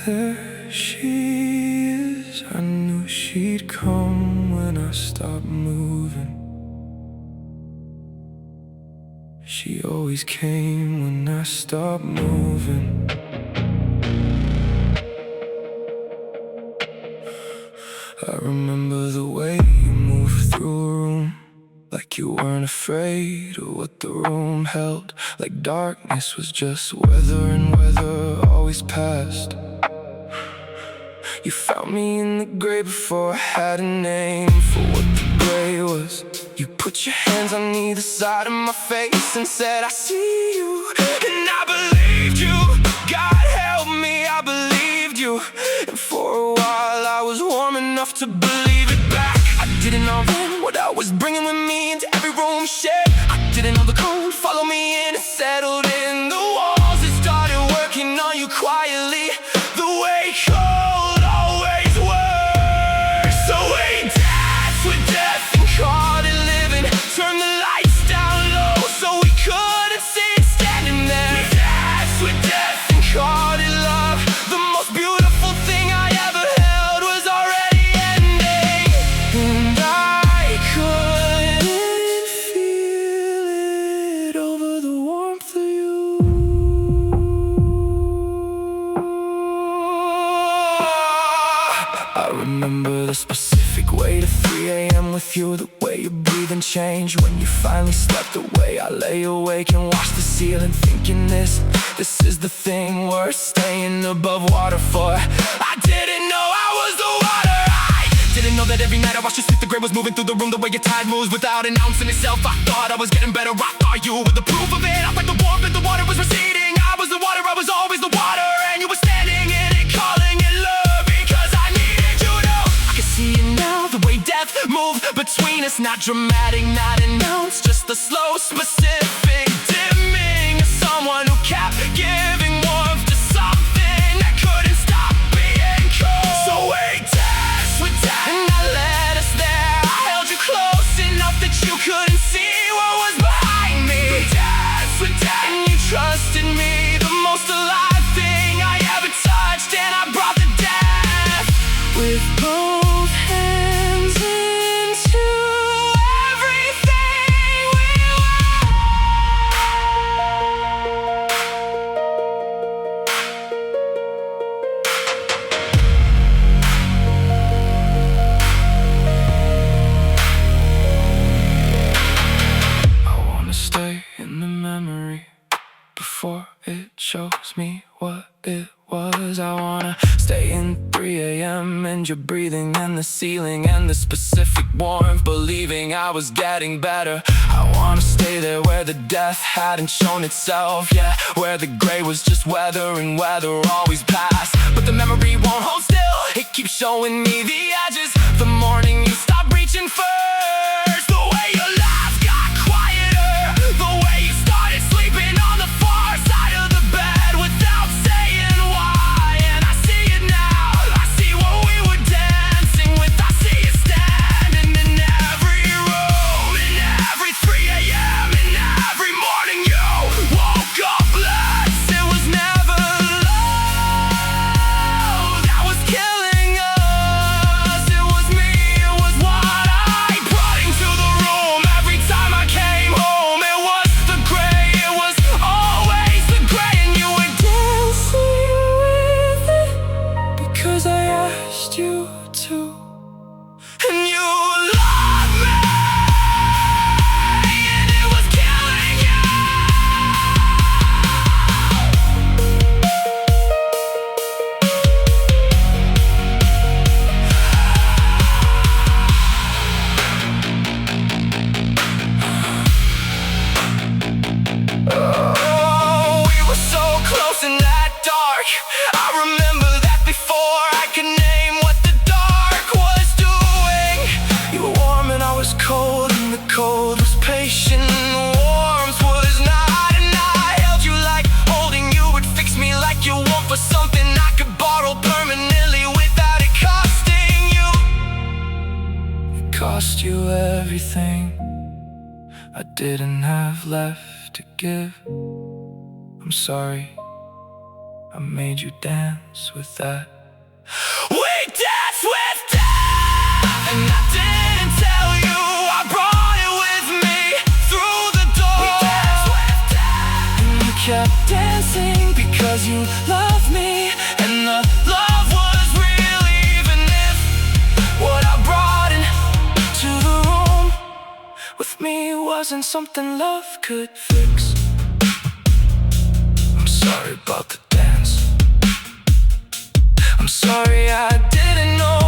There she is. I knew she'd come when I stopped moving. She always came when I stopped moving. I remember the way you moved through a room, like you weren't afraid of what the room held, like darkness was just weather and weather always passed. You found me in the gray before I had a name for what the gray was. You put your hands on either side of my face and said, I see you, and I believed you. God help me, I believed you. And for a while I was warm enough to believe it back. I didn't know then what I was bringing with me into every room shared. I didn't know the code, follow me in and settled in the walls that started working on you quietly, the way cold always works. So we danced with death and caught it living, turned the lights down low so we couldn't see it standing there. We danced with death and caught it love. The most beautiful thing I ever held was already ending, and I couldn't feel it over the warmth of you. I remember the specific way to 3 a.m. with you, the way your breathing changed when you finally slept away. I lay awake and watched the ceiling thinking this is the thing worth staying above water for. I didn't know I was the water. I didn't know that every night I watched you sleep, the gray was moving through the room, the way your tide moves without announcing itself. I thought I was getting better, I thought you were the proof of it. I felt the warmth and the water was receding. I was the water, I was always the water, and you were standing in it, calling it love, because I needed you to. I can see it now, the way death moved between us. Not dramatic, not announced, just the slow, specific dimming of someone who kept giving warmth to something that couldn't stop being cold. So we danced with death, and I led us there. I held you close enough that you couldn't see what was behind me. We danced with death, and you trusted me, the most alive thing I ever touched, and I brought the death with both hands into everything we were. I wanna stay in the memory before it shows me what it was. I wanna stay in 3 a.m. and your breathing and the ceiling and the specific warmth, believing I was getting better. I wanna stay there where the death hadn't shown itself, yeah, where the gray was just weather and weather always passed. But the memory won't hold still, it keeps showing me the edges. The morning you stopped reaching first, the way your laugh got quieter, the way you started sleeping on the far side of the bed without saying why. And I see it now, I see what we were dancing with. I see you standing in every room, in every 3 a.m. in every morning you woke up blessed. It was never love that was killing us, it was me, it was what I brought into the room every time I came home. It was the gray, it was always the gray, and you were dancing with it because I asked you to. And you loved me, and it was killing you. Oh, we were so close in that dark. I remember that before I could name what the dark was doing. You were warm and I was cold, and the cold was patient, and the warmth was not. And I held you like holding you would fix me, like you want for something I could borrow permanently without it costing you. It cost you everything I didn't have left to give. I'm sorry, I made you dance with that. We danced with death, and I didn't tell you. I brought it with me through the door. We danced with death, and you kept dancing because you loved me, and the love was real, even if what I brought into the room with me wasn't something love could fix. I'm sorry about the dance. I'm sorry I didn't know